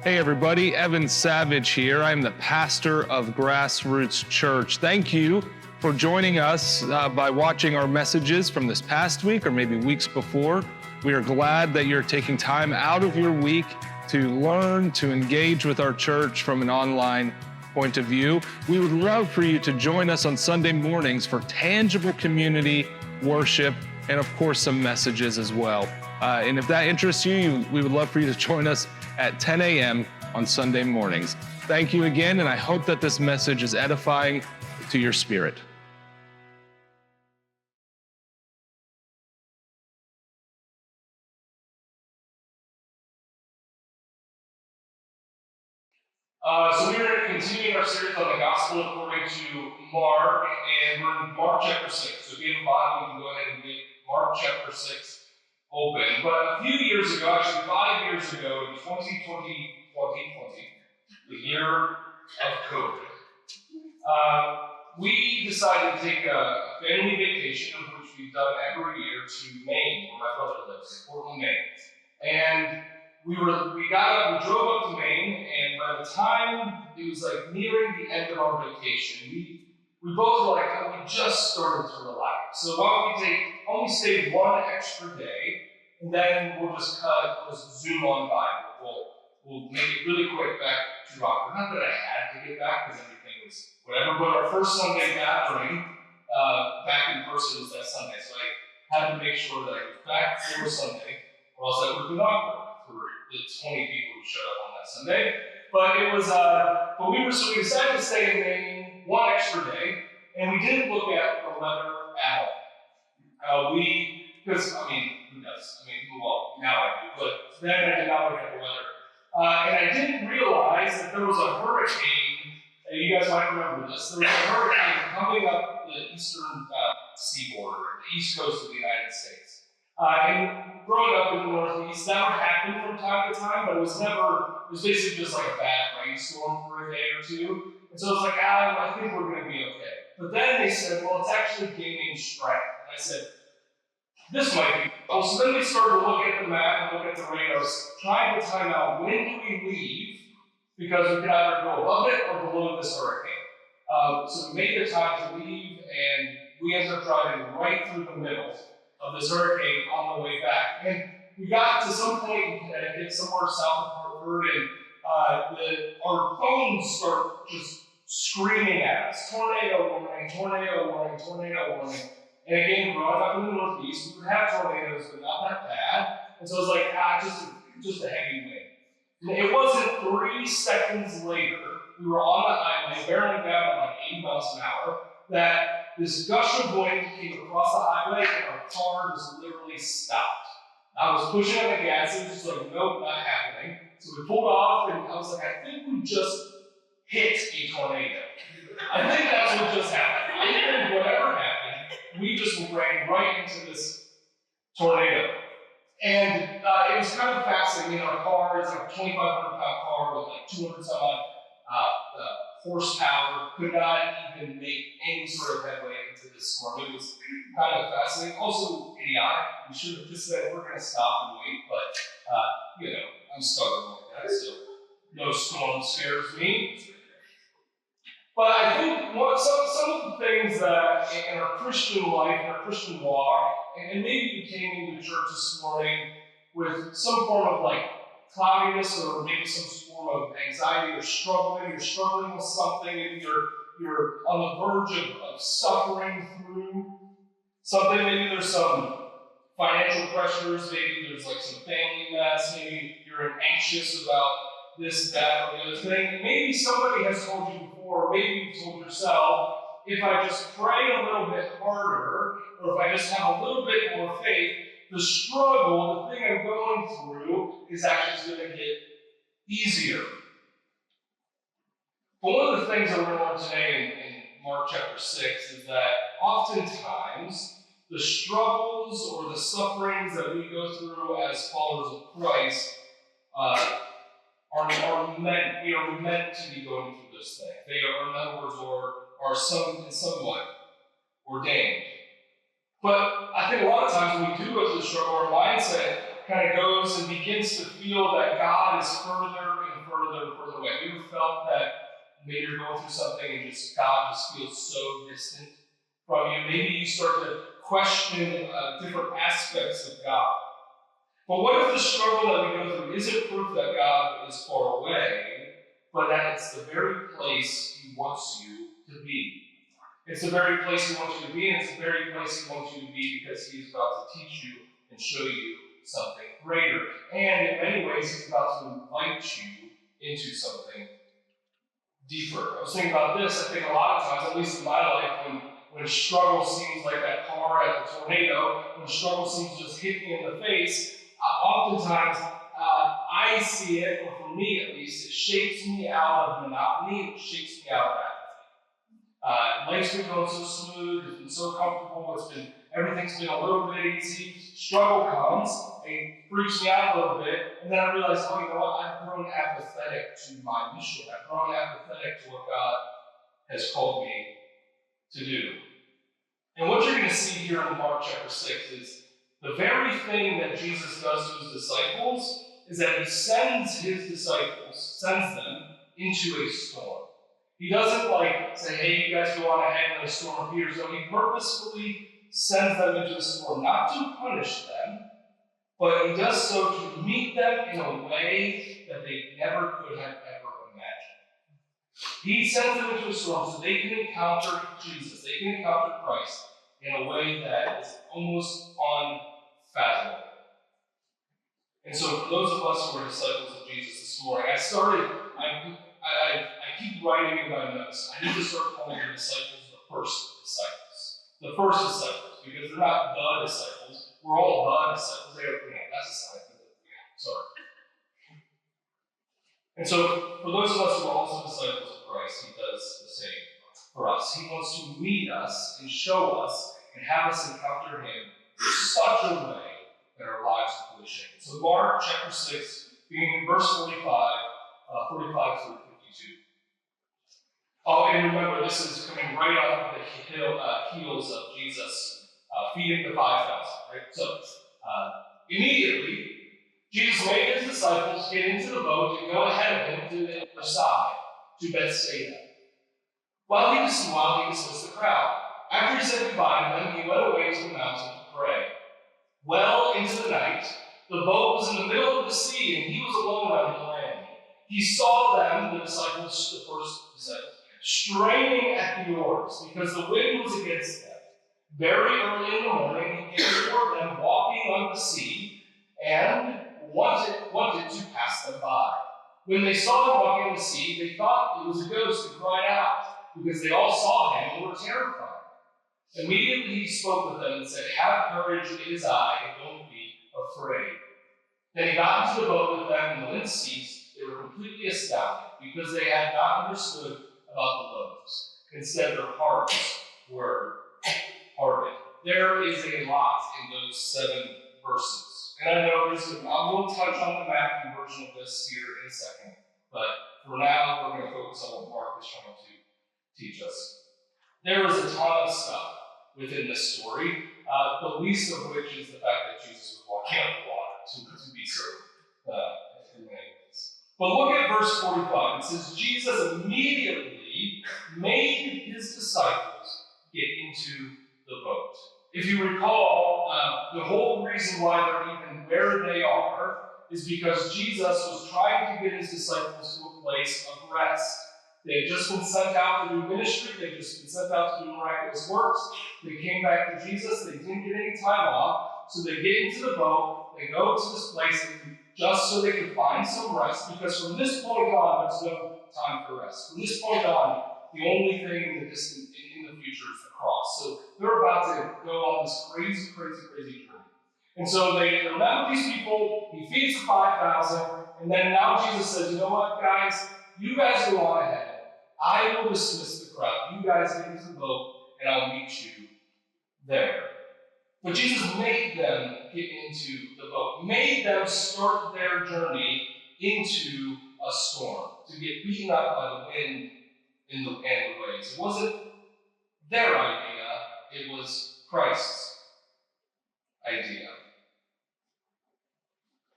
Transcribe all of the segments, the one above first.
Hey everybody, Evan Savage here. I'm the pastor of Grassroots Church. Thank you for joining us by watching our messages from this past week or maybe weeks before. We are glad that you're taking time out of your week to learn, to engage with our church from an online point of view. We would love for you to join us on Sunday mornings for tangible community worship and of course some messages as well. And if that interests you, we would love for you to join us at 10 a.m. on Sunday mornings. Thank you again, and I hope that this message is edifying to your spirit. So we are continuing our series on the Gospel according to Mark, and we're in Mark chapter 6. So if you have a Bible, you can go ahead and get Mark chapter 6 open. But a few years ago, actually 5 years ago, in 2020, the year of COVID, we decided to take a family vacation, of which we've done every year, to Maine, where my brother lives, Portland, Maine. And we drove up to Maine, and by the time it was like nearing the end of our vacation, we both were like, oh, we just started to relax. So why don't we only stay one extra day, and then we'll just zoom on by. We'll make it really quick back to Rockford. Not that I had to get back, because everything was whatever, but our first Sunday gathering back in person was that Sunday, so I had to make sure that I was back for Sunday, or else I would have been awkward for the 20 people who showed up on that Sunday. But it was, so we decided to stay in Maine one extra day, and we didn't look at the weather at all. Because, who does? Well, now I do, but then I did not look at the weather. And I didn't realize that there was a hurricane, you guys might remember this, there was a hurricane coming up the eastern seaboard, the east coast of the United States. And growing up in the Northeast, that would happen from time to time, but it was basically just like a bad rainstorm for a day or two. And so I was like, I think we're going to be okay. But then they said, well, it's actually gaining strength. And I said, this might be. So then we started to look at the map and look at the radars, trying to time out when do we leave, because we could either go above it or below this hurricane. So we made the time to leave, and we ended up driving right through the middle of this hurricane on the way back. And we got to some point in Connecticut, somewhere south of Hartford, and our phones start just screaming at us, tornado warning, tornado warning, tornado warning. And again, growing up in the Northeast, we would have tornadoes, but not that bad. And so it was like, just a heavy wind. And it wasn't 3 seconds later, we were on the highway, barreling down at like 80 miles an hour, that this gush of wind came across the highway, and our car just literally stopped. I was pushing on the gas, and it was just like, nope, not happening. So we pulled off, and I was like, I think we just hit a tornado. I think that's what just happened. I think whatever happened, we just ran right into this tornado. And it was kind of fascinating. Our car is like a 2,500 pound car with like 200 some odd horsepower, could not even make any sort of headway into this storm. It was kind of fascinating. Also idiotic. We should have just said, we're going to stop and wait, but I'm stubborn like that, so no storm scares me. But I think some of the things that in our Christian life, in our Christian walk, and maybe you came into church this morning with some form of like cloudiness or maybe some form of anxiety, you're struggling with something, maybe you're on the verge of suffering through something, maybe there's some financial pressures, maybe there's like some family mess, maybe you're anxious about this, that, or the other thing. Maybe somebody has told you before, maybe you've told yourself, if I just pray a little bit harder, or if I just have a little bit more faith, the struggle, the thing I'm going through, is actually going to get easier. But one of the things that we're going to learn today in Mark chapter 6 is that oftentimes the struggles or the sufferings that we go through as followers of Christ we are meant to be going through this thing. They are, in other words, are somewhat ordained. But I think a lot of times when we do go through the struggle, our mindset kind of goes and begins to feel that God is further and further and further away. Have you ever felt that maybe you're going through something and God just feels so distant from you? Maybe you start to question different aspects of God. But what if the struggle that we go through isn't proof that God is far away, but that it's the very place He wants you to be? It's the very place He wants you to be, and it's the very place He wants you to be because He is about to teach you and show you something greater. And in many ways, He's about to invite you into something deeper. I was thinking about this. I think a lot of times, at least in my life, when struggle seems like that car at the tornado, when struggle seems to just hit me in the face, oftentimes I see it, or for me at least, it shakes me out of monotony, it shakes me out of apathy. Life's been going so smooth, it's been so comfortable, everything's been a little bit easy. Struggle comes, it freaks me out a little bit, and then I realize, oh, you know what, I've grown apathetic to my mission. I've grown apathetic to what God has called me to do. And what you're going to see here in Mark chapter 6 is the very thing that Jesus does to His disciples is that He sends them into a storm. He doesn't say, hey, you guys go on ahead and the storm appears. No, He purposefully sends them into a storm, not to punish them, but He does so to meet them in a way that they never could have ever imagined. He sends them into a storm so they can encounter Jesus, they can encounter Christ in a way that is almost unfathomable. And so for those of us who are disciples of Jesus this morning, I keep writing in my notes. I need to start calling the disciples the first disciples. The first disciples, because they're not the disciples. We're all the disciples. That's a sign. Sorry. And so for those of us who are also disciples of Christ, He does the same for us. He wants to meet us and show us and have us encounter Him in such a way that our lives will be changed. So Mark chapter 6, beginning in verse 45 through 52. Oh, and remember, this is coming right off of the heels of Jesus feeding the 5,000, right? So, immediately, Jesus made His disciples get into the boat and go ahead of Him to the other side, to Bethsaida, while he dismissed the crowd. After He said goodbye to them, He went away to the mountain to pray. Well into the night, the boat was in the middle of the sea, and He was alone on the land. He saw them, the disciples, the first disciples, straining at the oars, because the wind was against them. Very early in the morning, He came toward them, walking on the sea, and wanted to pass them by. When they saw Him walking on the sea, they thought it was a ghost and cried out, because they all saw Him and were terrified. Immediately He spoke with them and said, "Have courage, it is I, and don't be afraid." Then He got into the boat with them, and the wind ceased. They were completely astounded, because they had not understood about the loaves. Instead, their hearts were hardened. There is a lot in those 7 verses. And I know I will touch on the Matthew version of this here in a second, but for now, we're going to focus on what Mark is trying to teach us. There is a ton of stuff within this story, the least of which is the fact that Jesus was walking on the water, to be certain, in many ways. But look at verse 45. It says, Jesus immediately made His disciples get into the boat. If you recall, the whole reason why they're even where they are is because Jesus was trying to get His disciples to a place of rest. They had just been sent out to do ministry. They had just been sent out to do miraculous works. They came back to Jesus. They didn't get any time off. So they get into the boat. They go to this place just so they can find some rest. Because from this point on, there's no time for rest. From this point on, the only thing in the future is the cross. So they're about to go on this crazy journey. And so they remember these people. He feeds the 5,000. And then now Jesus says, you know what, guys? You guys go on ahead. I will dismiss the crowd. You guys get into the boat, and I'll meet you there. But Jesus made them get into the boat, made them start their journey into a storm, to get beaten up by the wind and the waves. It wasn't their idea, it was Christ's idea.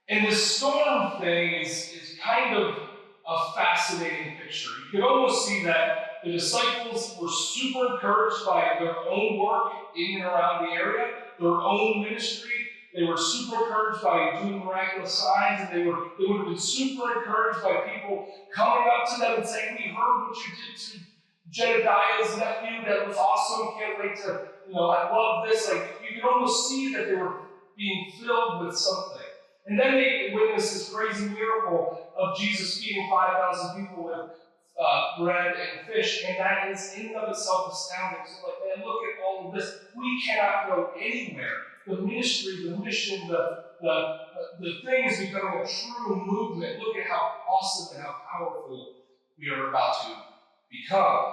And this storm thing is kind of a fascinating picture. You can almost see that the disciples were super encouraged by their own work in and around the area, their own ministry. They were super encouraged by doing miraculous signs, and they would have been super encouraged by people coming up to them and saying, "We heard what you did to Jedediah's nephew. That was awesome. Can't wait to, I love this." Like, you can almost see that they were being filled with something. And then they witnessed this crazy miracle of Jesus feeding 5,000 people with bread and fish, and that is in and of itself astounding. So, man, look at all of this. We cannot go anywhere. The ministry, the mission, the thing is becoming a true movement. Look at how awesome and how powerful we are about to become.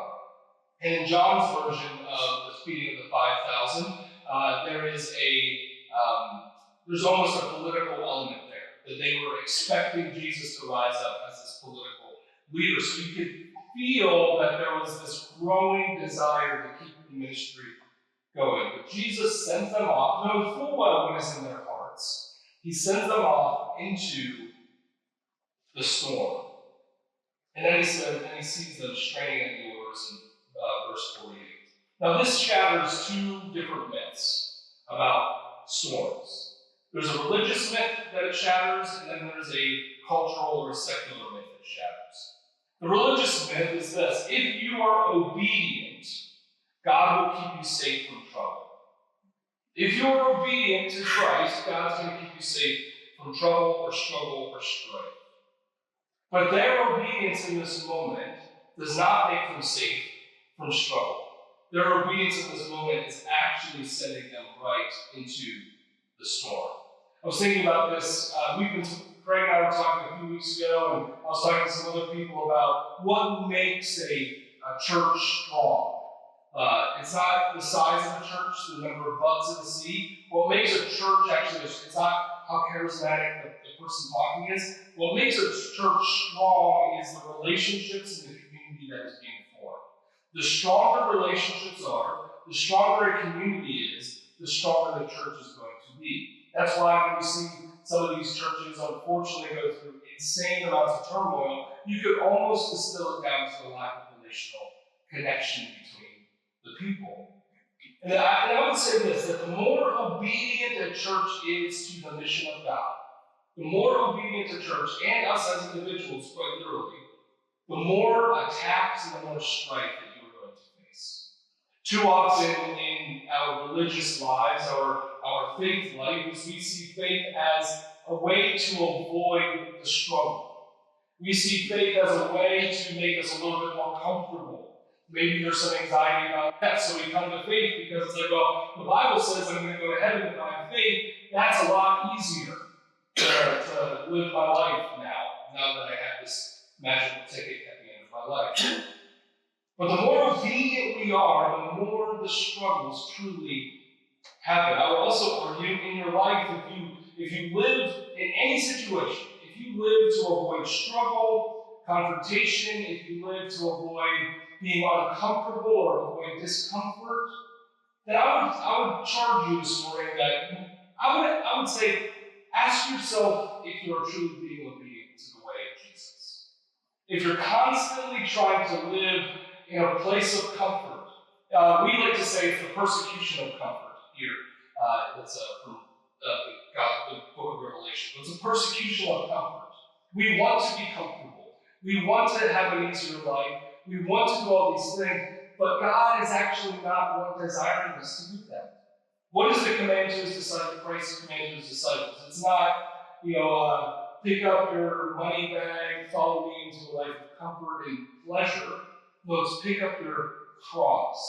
And in John's version of the feeding of the 5,000, there's almost a political element there, that they were expecting Jesus to rise up as this political leader. So you could feel that there was this growing desire to keep the ministry going. But Jesus sends them off, knowing full well what is in their hearts. He sends them off into the storm. And then he sees them straining at the oars in verse 48. Now this shatters two different myths about storms. There's a religious myth that it shatters, and then there's a cultural or a secular myth that shatters. The religious myth is this: if you are obedient, God will keep you safe from trouble. If you are obedient to Christ, God's going to keep you safe from trouble or struggle or strife. But their obedience in this moment does not make them safe from struggle. Their obedience in this moment is actually sending them right into the storm. I was thinking about this. Craig and I were talking a few weeks ago, and I was talking to some other people about what makes a church strong. It's not the size of the church, the number of butts in the seat. What makes a church actually, it's not how charismatic the person talking is. What makes a church strong is the relationships in the community that is being formed. The stronger relationships are, the stronger a community is, the stronger the church is going to be. That's why when we see some of these churches unfortunately go through insane amounts of turmoil, you could almost distill it down to a lack of relational connection between the people. And I would say this, that the more obedient a church is to the mission of God, the more obedient a church, and us as individuals, quite literally, the more attacks and the more strife that you are going to face. Too often in our religious lives, our faith life, is we see faith as a way to avoid the struggle. We see faith as a way to make us a little bit more comfortable. Maybe there's some anxiety about death, so we come to faith because it's like, well, the Bible says I'm going to go to heaven if I have faith. That's a lot easier to live my life now that I have this magical ticket at the end of my life. But the more obedient we are, the more the struggles truly happen. I would also argue in your life, if you live in any situation, if you live to avoid struggle, confrontation, if you live to avoid being uncomfortable or avoid discomfort, then I would charge you this morning that I would say, ask yourself if you are truly being obedient to the way of Jesus. If you're constantly trying to live in a place of comfort, we like to say it's the persecution of comfort here. It's from the book of Revelation. It's a persecution of comfort. We want to be comfortable. We want to have an easier life. We want to do all these things, but God is actually not desiring us to do that. What is the command to his disciples? Christ's command to his disciples? It's not, pick up your money bag, follow me into a life of comfort and pleasure. No, it's pick up your cross.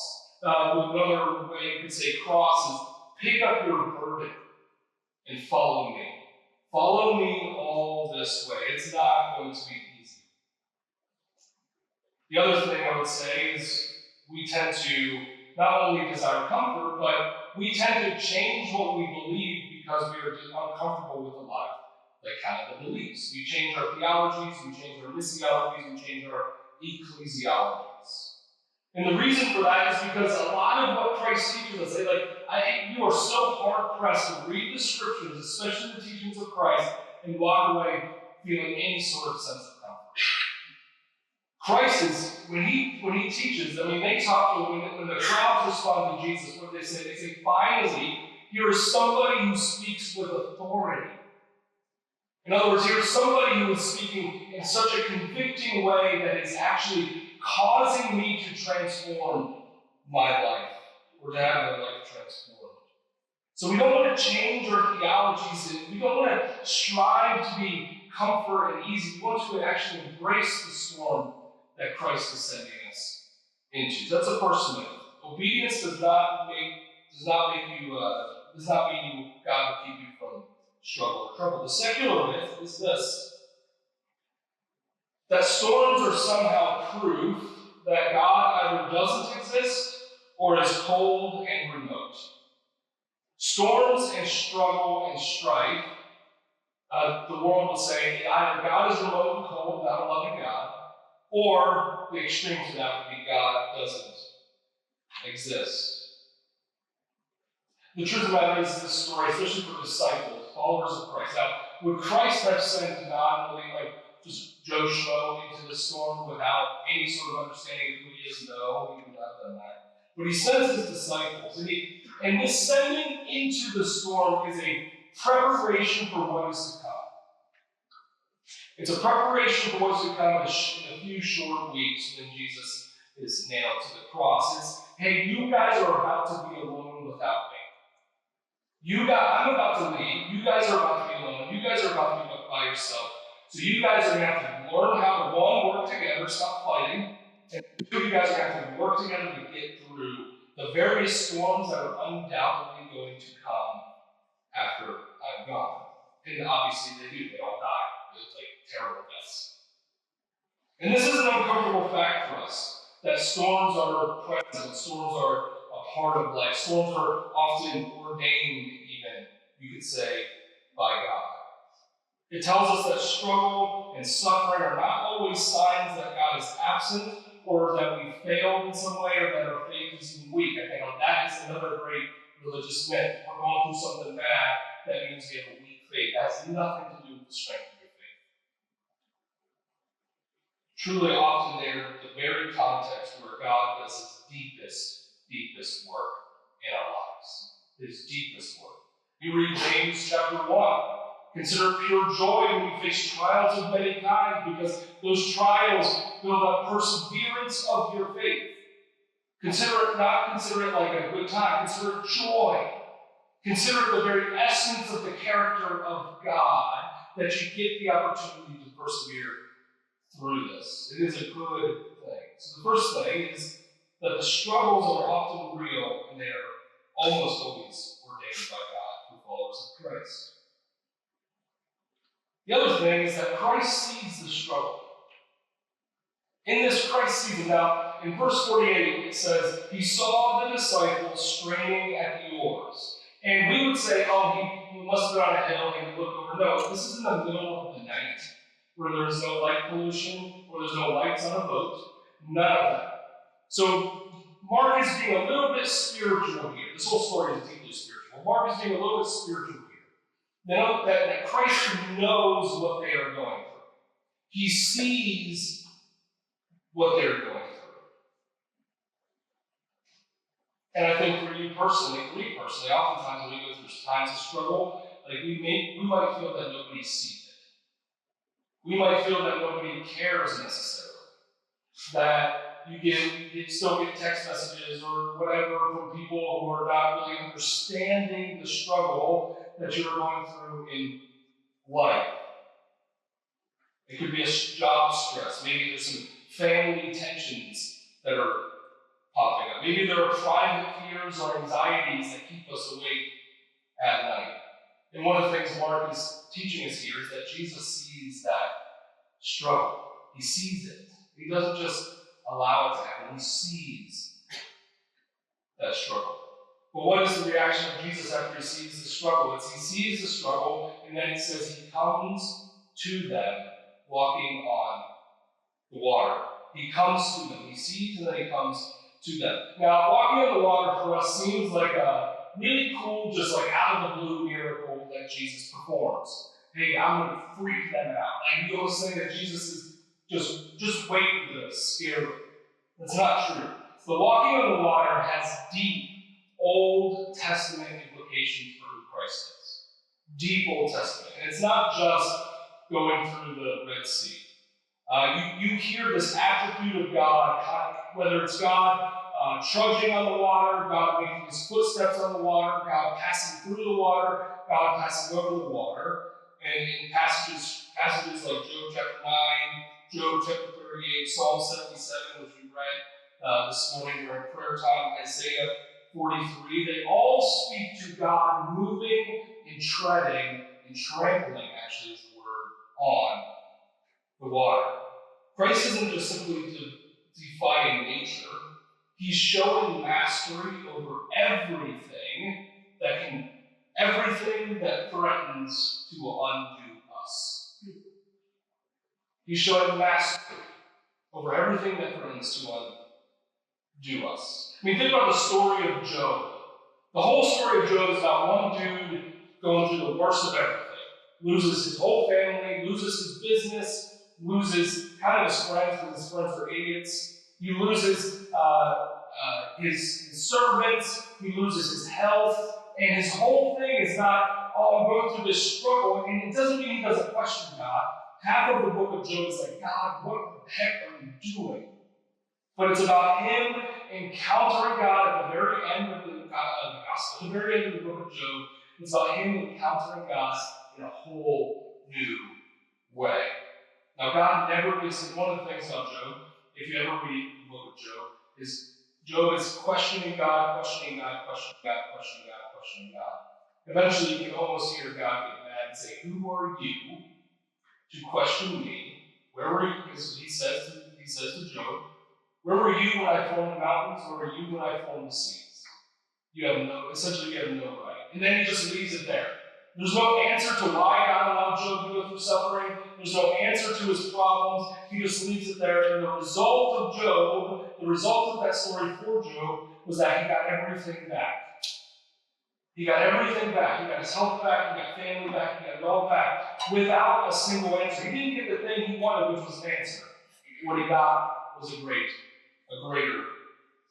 Another way you could say cross is pick up your burden and follow me. Follow me all this way. It's not going to be easy. The other thing I would say is we tend to not only desire comfort, but we tend to change what we believe because we are uncomfortable with a lot of the beliefs. We change our theologies, we change our missiologies, we change our ecclesiologies. And the reason for that is because a lot of what Christ teaches us, you are so hard-pressed to read the scriptures, especially the teachings of Christ, and walk away feeling any sort of sense of comfort. Christ is, when he teaches, I mean, they talk to, when the crowds respond to Jesus, what do they say? They say, finally, here is somebody who speaks with authority. In other words, here's somebody who is speaking in such a convicting way that is actually causing me to transform my life, or to have my life transformed. So we don't want to change our theologies, and we don't want to strive to be comfort and easy. We want to actually embrace the storm that Christ is sending us into. That's the first myth. Obedience does not mean God will keep you from struggle or trouble. The secular myth is this: that storms are somehow proof that God either doesn't exist or is cold and remote. Storms and struggle and strife, the world will say either God is remote and cold, not a loving God, or the extreme to that would be God doesn't exist. The truth of the matter is this story, especially for disciples, followers of Christ. Now, would Christ have sent non-believing, like just Joe Schmo into the storm without any sort of understanding of who he is? No, he would not have done that. But he sends his disciples, and this sending into the storm is a preparation for what is to come. It's a preparation for what's to come in a few short weeks when Jesus is nailed to the cross. It's, hey, you guys are about to be alone without me. I'm about to leave. You guys are about to be alone. You guys are about to be by yourself. So you guys are going to have to learn how to, one, work together, stop fighting, and two, you guys are going to have to work together to get through the various storms that are undoubtedly going to come after I'm gone. And obviously they do. They all die. It's like terrible deaths. And this is an uncomfortable fact for us, that storms are present, storms are a part of life. Storms are often ordained, even, you could say, by God. It tells us that struggle and suffering are not always signs that God is absent, or that we failed in some way, or that our faith is even weak. I think that is another great religious myth. If we're going through something bad, that means we have a weak faith. That has nothing to do with the strength of your faith. Truly, often they're the very context where God does his deepest work in our lives. His deepest work. You read James chapter 1. Consider it pure joy when you face trials of many kinds, because those trials build up perseverance of your faith. Consider it like a good time. Consider it joy. Consider it the very essence of the character of God, that you get the opportunity to persevere through this. It is a good thing. So the first thing is that the struggles are often real, and they are almost always ordained by God for followers of Christ. The other thing is that Christ sees the struggle. In this, Christ sees it. Now, in verse 48, it says, he saw the disciples straining at the oars. And we would say, oh, he must have been on a hill and look over. No, this is in the middle of the night, where there's no light pollution, where there's no lights on a boat. None of that. So Mark is being a little bit spiritual here. This whole story is deeply spiritual. Mark is being a little bit spiritual here. Now that Christ knows what they are going through. He sees what they're going through. And I think for me personally, oftentimes when we go through times of struggle, like we might feel that nobody sees it. We might feel that nobody cares necessarily. That you still get text messages or whatever from people who are not really understanding the struggle that you're going through in life. It could be a job stress. Maybe there's some family tensions that are popping up. Maybe there are private fears or anxieties that keep us awake at night. And one of the things Mark is teaching us here is that Jesus sees that struggle. He sees it. He doesn't just allow it to happen. He sees that struggle. But what is the reaction of Jesus after he sees the struggle? It's he sees the struggle, and then it says he comes to them walking on the water. He comes to them. He sees, and then he comes to them. Now, walking on the water for us seems like a really cool, just like out of the blue miracle that Jesus performs. Hey, I'm going to freak them out. Like, you always say that Jesus is just wait to scare them. That's not true. The walking on the water has deep Old Testament implications for who Christ is. Deep Old Testament. And it's not just going through the Red Sea. You hear this attribute of God, whether it's God trudging on the water, God making his footsteps on the water, God passing through the water, God passing over the water. And in passages like Job chapter 9, Job chapter 38, Psalm 77, which we read this morning during prayer time, Isaiah 43, they all speak to God moving and treading and trampling, actually is the word, on the water. Christ isn't just simply defying nature. He's showing mastery over everything that threatens to undo us. He's showing mastery over everything that threatens to undo us. I mean, think about the story of Job. The whole story of Job is about one dude going through the worst of everything. Loses his whole family, loses his business, loses kind of his friends because his friends are idiots. He loses his servants, he loses his health, and his whole thing is not, oh, I'm going through this struggle. And it doesn't mean he doesn't question God. Half of the book of Job is like, God, what the heck are you doing? But it's about him encountering God at the very end of the gospel, the very end of the book of Job. It's about him encountering God in a whole new way. Now, God never makes it. One of the things about Job, if you ever read the book of Job, is Job is questioning God, questioning God, questioning God, questioning God, questioning God. Eventually, you can almost hear God get mad and say, "Who are you to question me? Where were you?" Because he says to Job, "Where were you when I formed the mountains? Where were you when I formed the seas?" Essentially you have no right. And then he just leaves it there. There's no answer to why God allowed Job to go through suffering. There's no answer to his problems. He just leaves it there. And the result of that story for Job, was that he got everything back. He got everything back. He got his health back, he got family back, he got it all back, without a single answer. He didn't get the thing he wanted, which was an answer. What he got was a greater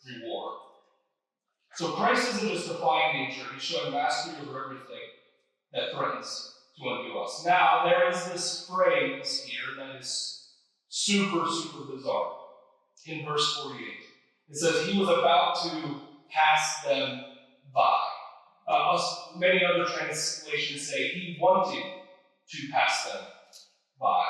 reward. So Christ isn't just defying nature, he's showing mastery over everything that threatens to undo us. Now, there is this phrase here that is super, super bizarre. In verse 48, it says, he was about to pass them by. Many other translations say he wanted to pass them by.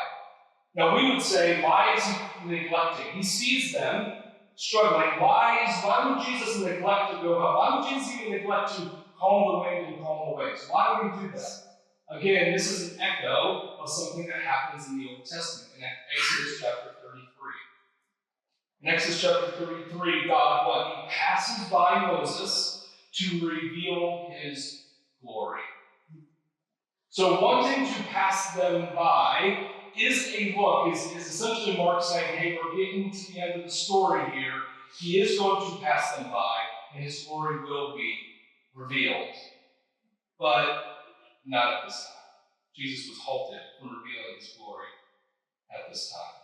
Now, we would say, why is he neglecting? He sees them struggling. Why would Jesus neglect to go up? Why would Jesus even neglect to calm the wind and calm the waves? Why would he do that? Again, this is an echo of something that happens in the Old Testament, in Exodus chapter 33. In Exodus chapter 33, God, he passes by Moses to reveal his glory. So wanting to pass them by is essentially Mark saying, hey, we're getting to the end of the story here. He is going to pass them by, and his glory will be revealed. But not at this time. Jesus was halted from revealing his glory at this time.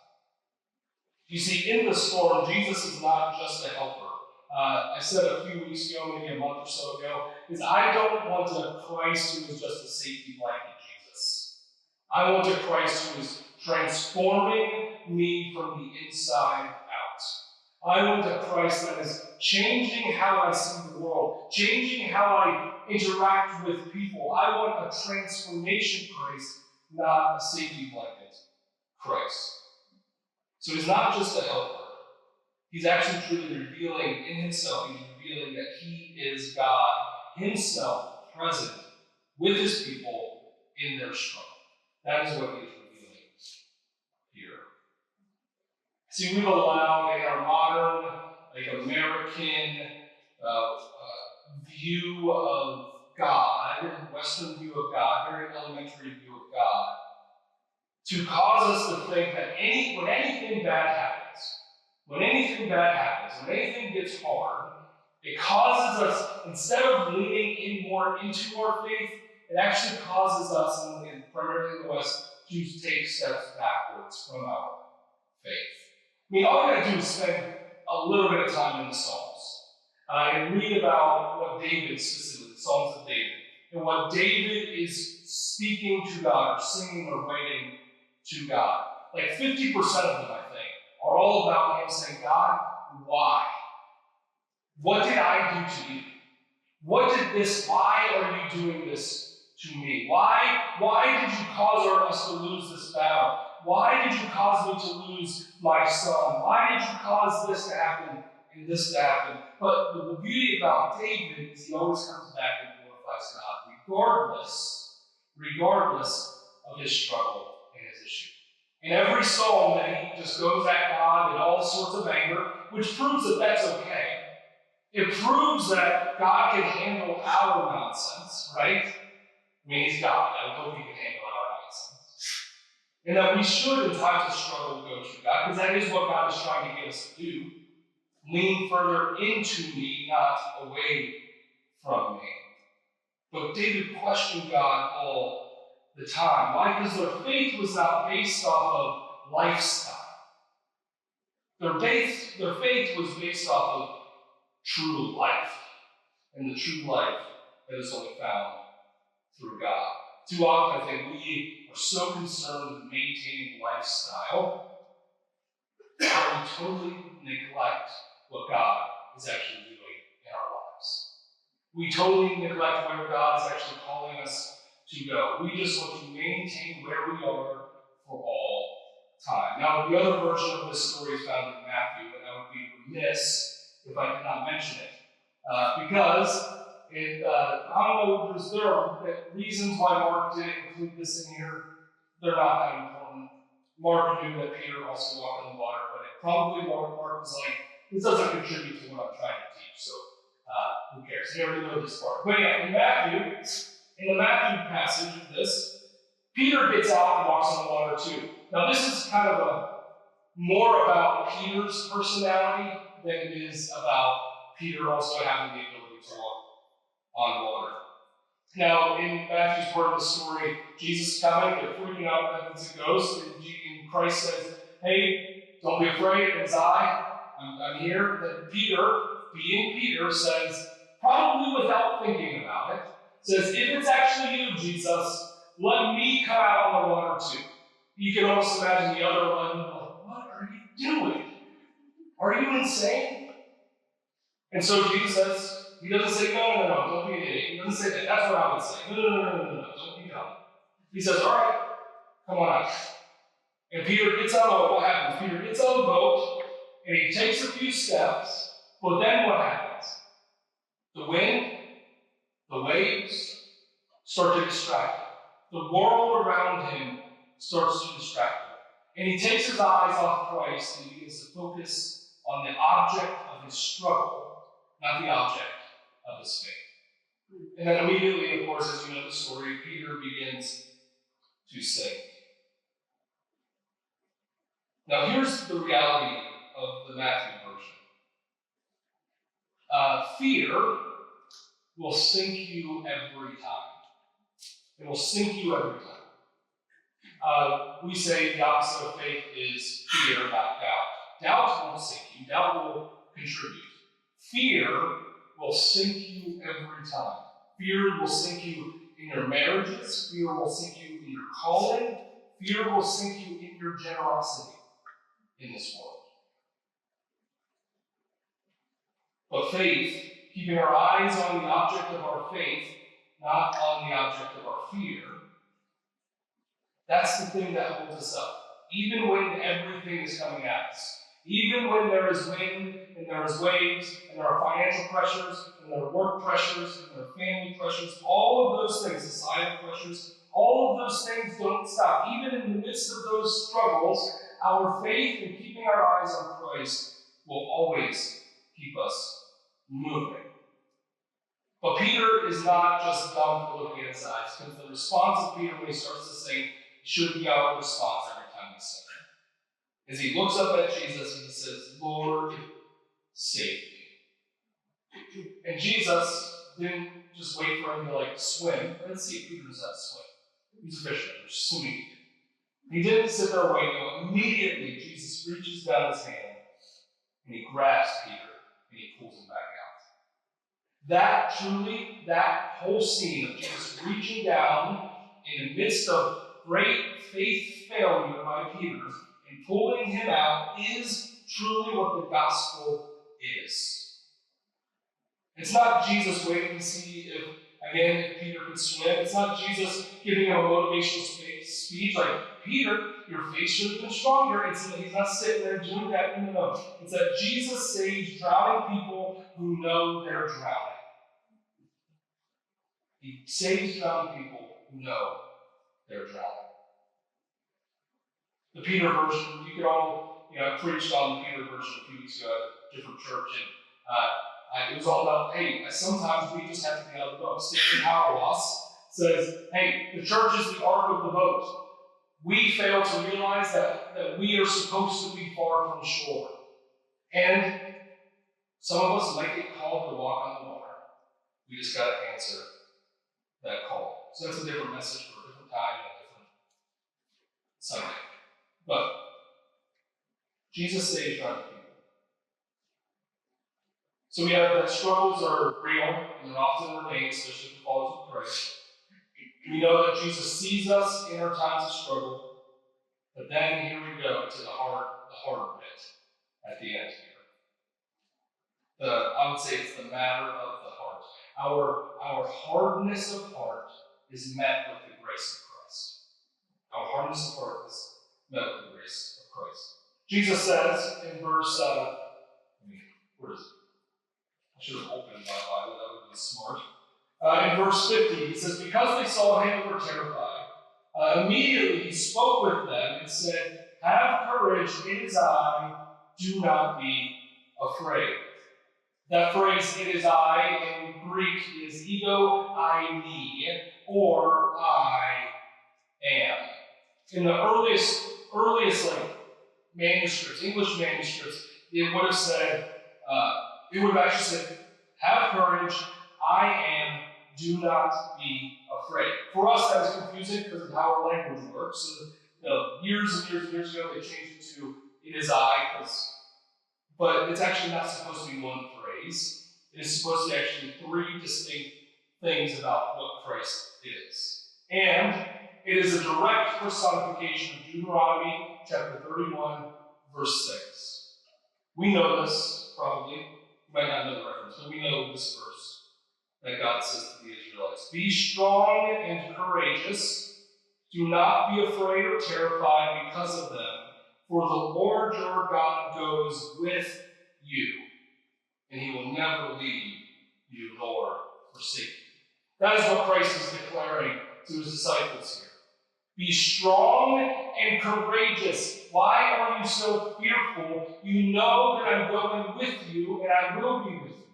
You see, in the storm, Jesus is not just a helper. I said a few weeks ago, maybe a month or so ago, is I don't want a Christ who is just a safety blanket Jesus. I want a Christ who is transforming me from the inside out. I want a Christ that is changing how I see the world, changing how I interact with people. I want a transformation Christ, not a safety blanket Christ. So he's not just a helper. He's actually truly revealing in himself, he's revealing that he is God himself present with his people in their struggle. That is what he is revealing here. See, we've allowed in our modern, American view of God, Western view of God, very elementary view of God, to cause us to think that when anything bad happens, when anything gets hard, it causes us, instead of leaning in more into our faith, it actually causes us, and primarily in the West, to take steps backwards from our faith. I mean, all you gotta do is spend a little bit of time in the Psalms and read about what David, specifically, the Psalms of David, and what David is speaking to God or singing or writing to God. Like 50% of them, I think, are all about him saying, God, why? What did I do to you? Why are you doing this to me? Why did you cause us to lose this battle? Why did you cause me to lose my son? Why did you cause this to happen and this to happen? But the beauty about David is he always comes back and glorifies God, regardless of his struggle and his issue. In every psalm that he just goes at God in all sorts of anger, which proves that that's okay. It proves that God can handle our nonsense, right? I mean, he's God. I would hope he can handle our nonsense. And that we should, in times of struggle, go to God, because that is what God is trying to get us to do. Lean further into me, not away from me. But David questioned God all the time. Why? Because their faith was not based off of lifestyle. Their faith was based off of true life, and the true life that is only found through God. Too often, I think we are so concerned with maintaining lifestyle that we totally neglect what God is actually doing in our lives. We totally neglect where God is actually calling us to go. We just want to maintain where we are for all time. Now, the other version of this story is found in Matthew, and I would be remiss if I did not mention it. Because I don't know, there are reasons why Mark didn't include this in here. They're not that important. Mark knew that Peter also walked on the water, but probably Mark was like, this doesn't contribute to what I'm trying to teach, so who cares? You already know this part. But yeah, in the Matthew passage of this, Peter gets out and walks on the water too. Now this is kind of more about Peter's personality than it is about Peter also having the ability to walk on water. Now, in Matthew's part of the story, Jesus is coming, they're freaking out that it's a ghost, and Christ says, hey, don't be afraid, it's I'm here. Then Peter, being Peter, says, probably without thinking about it, says, if it's actually you, Jesus, let me come out on the water too. You can almost imagine the other 11 like, what are you doing? Are you insane? And so Jesus says, he doesn't say, no, don't be an idiot. He doesn't say that. That's what I would say. No, don't be dumb. He says, all right, come on out. And Peter gets on the boat. What happens? Peter gets on the boat, and he takes a few steps, but then what happens? The wind, the waves start to distract him. The world around him starts to distract him. And he takes his eyes off Christ and he begins to focus on the object of his struggle, not the object of his faith. And then immediately, of course, as you know the story, Peter begins to sink. Now here's the reality of the Matthew version. Fear will sink you every time. It will sink you every time. We say the opposite of faith is fear, not doubt. Doubt won't sink you. Doubt will contribute. Fear will sink you every time. Fear will sink you in your marriages. Fear will sink you in your calling. Fear will sink you in your generosity in this world. But faith, keeping our eyes on the object of our faith, not on the object of our fear, that's the thing that holds us up. Even when everything is coming at us. Even when there is wind, and there is waves, and there are financial pressures, and there are work pressures, and there are family pressures, all of those things, societal pressures, all of those things don't stop. Even in the midst of those struggles, our faith and keeping our eyes on Christ will always keep us moving. But Peter is not just dumb for looking at his eyes, because the response of Peter when he starts to sing should be our response every time we sing. As he looks up at Jesus and he says, Lord, save me. And Jesus didn't just wait for him to swim. Let's see if Peter knows how to swim. He's a fisherman, we're assuming he did. He didn't sit there waiting. Immediately, Jesus reaches down his hand and he grabs Peter and he pulls him back out. That whole scene of Jesus reaching down in the midst of great faith failure by Peter and pulling him out is truly what the gospel is. It's not Jesus waiting to see if Peter could swim. It's not Jesus giving him a motivational speech like, Peter, your faith should have been stronger. He's not sitting there doing that. No. It's that Jesus saves drowning people who know they're drowning. He saves drowning people who know they're drowning. The Peter version, you could all, I preached on the Peter version a few weeks ago at a different church, and it was all about, hey, sometimes we just have to get out of the boat. Stanley Hauerwas says, hey, the church is the ark of the boat. We fail to realize that we are supposed to be far from shore. And some of us might get called to walk on the water. We just got to answer that call. So that's a different message for a different time and a different Sunday. But Jesus saves drowning people. So we have that struggles are real and they're often remain, especially for followers of Christ. We know that Jesus sees us in our times of struggle. But then here we go to the hard bit at the end here. I would say it's the matter of the heart. Our hardness of heart is met with the grace of Christ. Our hardness of heart is met with the grace of Christ. Jesus says in verse, where is it? I should have opened my Bible, that would have been smart. In verse 50, he says, because they saw him and were terrified, immediately he spoke with them and said, have courage, it is I, do not be afraid. That phrase, it is I, in Greek is ego eimi, or I am. In the earliest manuscripts, English manuscripts, it would have said, actually said, have courage, I am, do not be afraid. For us, that is confusing because of how our language works. So, years and years and years ago, they changed it to it is I, but it's actually not supposed to be one phrase. It is supposed to be actually three distinct things about what Christ is. And it is a direct personification of Deuteronomy chapter 31, verse 6. We know this, probably. You might not know the reference, but we know this verse that God says to the Israelites. Be strong and courageous. Do not be afraid or terrified because of them, for the Lord your God goes with you, and he will never leave you nor forsake you. That is what Christ is declaring to his disciples here. Be strong and courageous. Why are you so fearful? You know that I'm going with you, and I will be with you.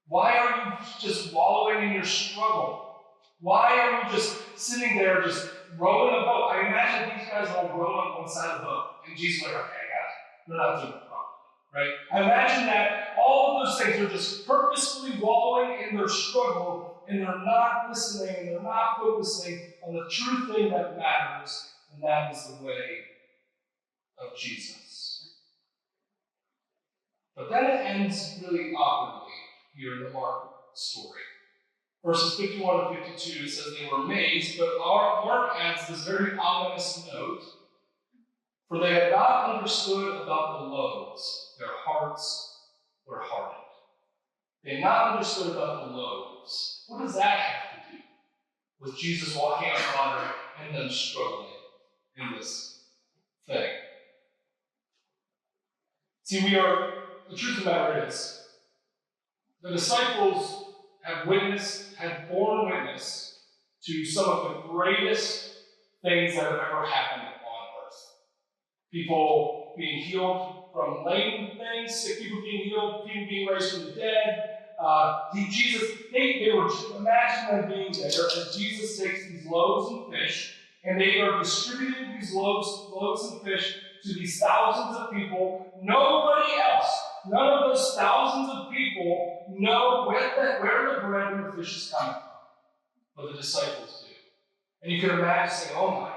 Why are you just wallowing in your struggle? Why are you just sitting there just rowing a boat? I imagine these guys all rowing on one side of the boat. And Jesus is like, okay, guys, they're not doing it properly, right? I imagine that all of those things are just purposefully wallowing in their struggle, and they're not listening, and they're not focusing on the true thing that matters, and that is the way of Jesus. But then it ends really awkwardly here in the Mark story. Verses 51 and 52 says they were amazed, but Mark adds this very ominous note, for they had not understood about the loaves. Their hearts were hardened. They had not understood about the loaves. What does that have to do with Jesus walking on water and them struggling in this thing? See, the truth of the matter is, the disciples had borne witness to some of the greatest things that have ever happened on earth. People being healed from lame things, sick people being healed, people being raised from the dead. They were, imagine them being there as Jesus takes these loaves and fish, and they are distributing these loaves and fish to these thousands of people. Nobody else, none of those thousands of people know where the bread and the fish is coming from, but the disciples do. And you can imagine saying, oh my,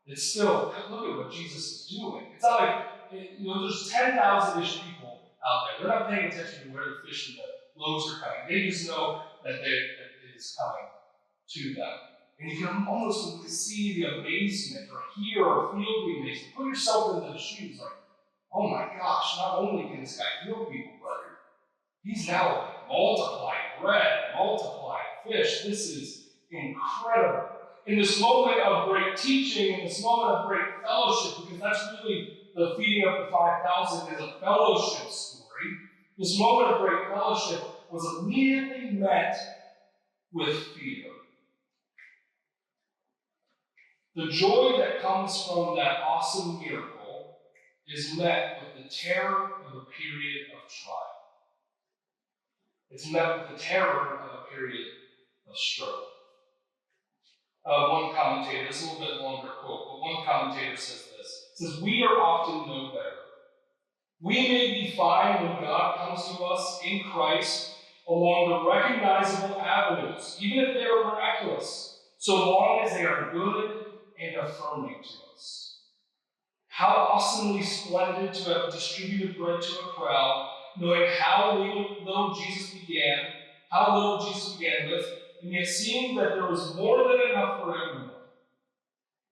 it's still, look at what Jesus is doing. It's not like, there's 10,000-ish people out there. They're not paying attention to where the fish and the loaves are coming. They just know that it is coming to them. And you can almost see the amazement or hear or feel the amazement. Put yourself in those shoes, like, oh my gosh, not only can this guy heal people, but he's now multiplying bread, multiplying fish. This is incredible. In this moment of great teaching, in this moment of great fellowship, because that's really the feeding of the 5,000 is a fellowship story, this moment of great fellowship was immediately met with fear. The joy that comes from that awesome miracle is met with the terror of a period of trial. It's met with the terror of a period of struggle. One commentator, this is a little bit longer quote, but one commentator says this. It says, we are often no better. We may be fine when God comes to us in Christ along the recognizable avenues, even if they are miraculous, so long as they are good and affirming to us. How awesomely splendid to have distributed bread to a crowd, knowing how little Jesus began with, and yet seeing that there was more than enough for everyone.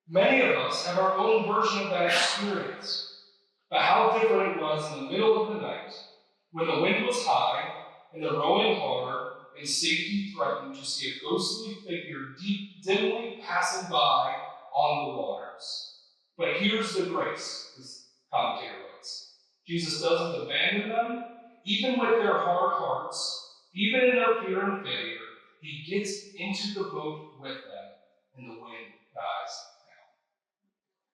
Many of us have our own version of that experience, but how different it was in the middle of the night, when the wind was high and the rowing hard and safety threatened, to see a ghostly figure dimly passing by on the waters. But here's the grace, this commentator writes. Jesus doesn't abandon them, even with their hard hearts, even in their fear and failure. He gets into the boat with them, and the wind dies down.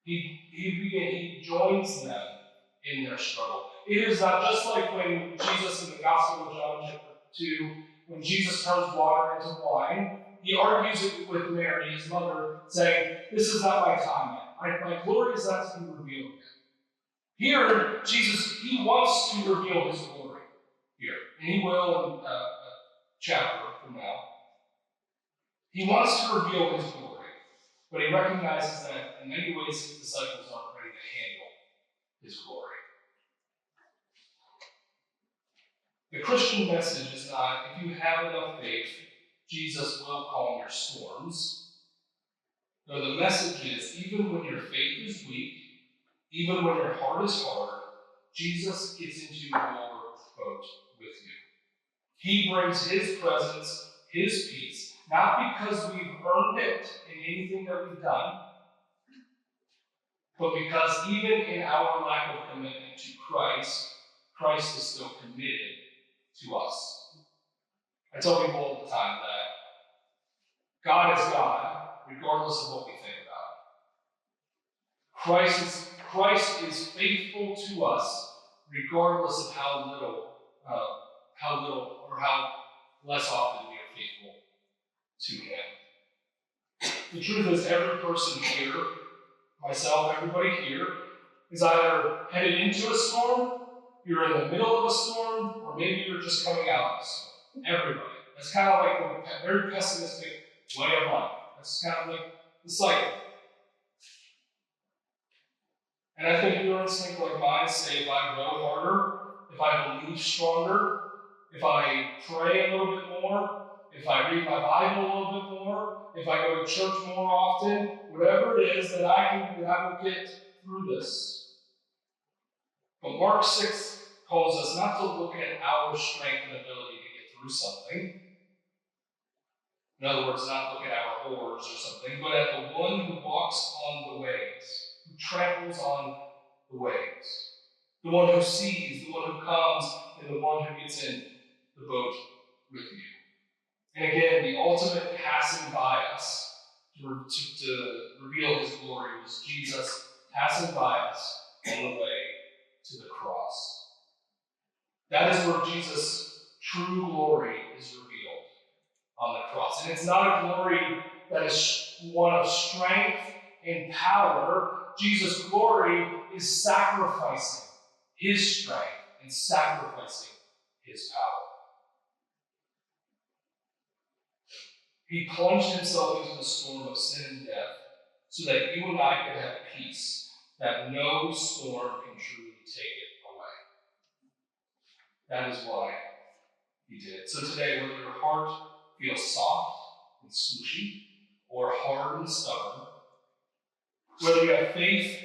He joins them in their struggle. It is not just like when Jesus in the Gospel of John chapter 2, when Jesus turns water into wine, he argues it with Mary, his mother, saying, this is not my time yet. My glory is not to be revealed yet. Here, Jesus, he wants to reveal his glory here. And he will in a chapter from now. He wants to reveal his glory, but he recognizes that in many ways his disciples aren't ready to handle his glory. The Christian message is not, if you have enough faith, Jesus will calm your storms. No, the message is, even when your faith is weak, even when your heart is hard, Jesus gets into your boat with you. He brings his presence, his peace, not because we've earned it in anything that we've done, but because even in our lack of commitment to Christ, Christ is still committed to us. I tell people all the time that God is God, regardless of what we think about him. Christ is faithful to us, regardless of how little or how less often we are faithful to him. The truth is, every person here, myself, everybody here, is either headed into a storm, you're in the middle of a storm, or maybe you're just coming out of a storm. Everybody. That's kind of like the very pessimistic way of life. That's kind of like the cycle. And I think your instinct, like mine, say if I row harder, if I believe stronger, if I pray a little bit more, if I read my Bible a little bit more, if I go to church more often, whatever it is that I will get through this. But Mark 6 calls us not to look at our strength and ability to get through something. In other words, not look at our oars or something, but at the one who walks on the waves, who tramples on the waves, the one who sees, the one who comes, and the one who gets in the boat with you. And again, the ultimate passing by us to reveal his glory was Jesus passing by us on the way to the cross. That is where Jesus' true glory is revealed, on the cross. And it's not a glory that is one of strength and power. Jesus' glory is sacrificing his strength and sacrificing his power. He plunged himself into the storm of sin and death so that you and I can have peace that no storm can truly take it away. That is why he did it. So today, whether your heart feels soft and smushy, or hard and stubborn, whether you have faith,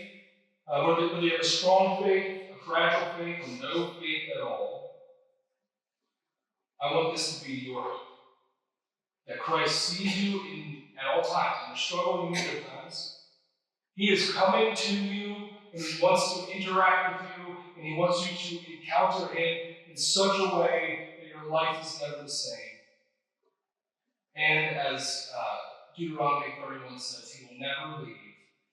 whether you have a strong faith, a fragile faith, or no faith at all, I want this to be your hope. That Christ sees you at all times. In your struggle, you meet at times. He is coming to you, and he wants to interact with you, and he wants you to encounter him in such a way that your life is never the same. And as Deuteronomy 31 says, he will never leave,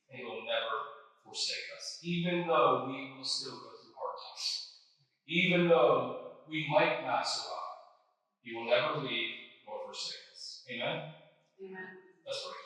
and he will never forsake us, even though we will still go through hard times. Even though we might not survive, he will never leave nor forsake us. Amen? Amen. Let's pray.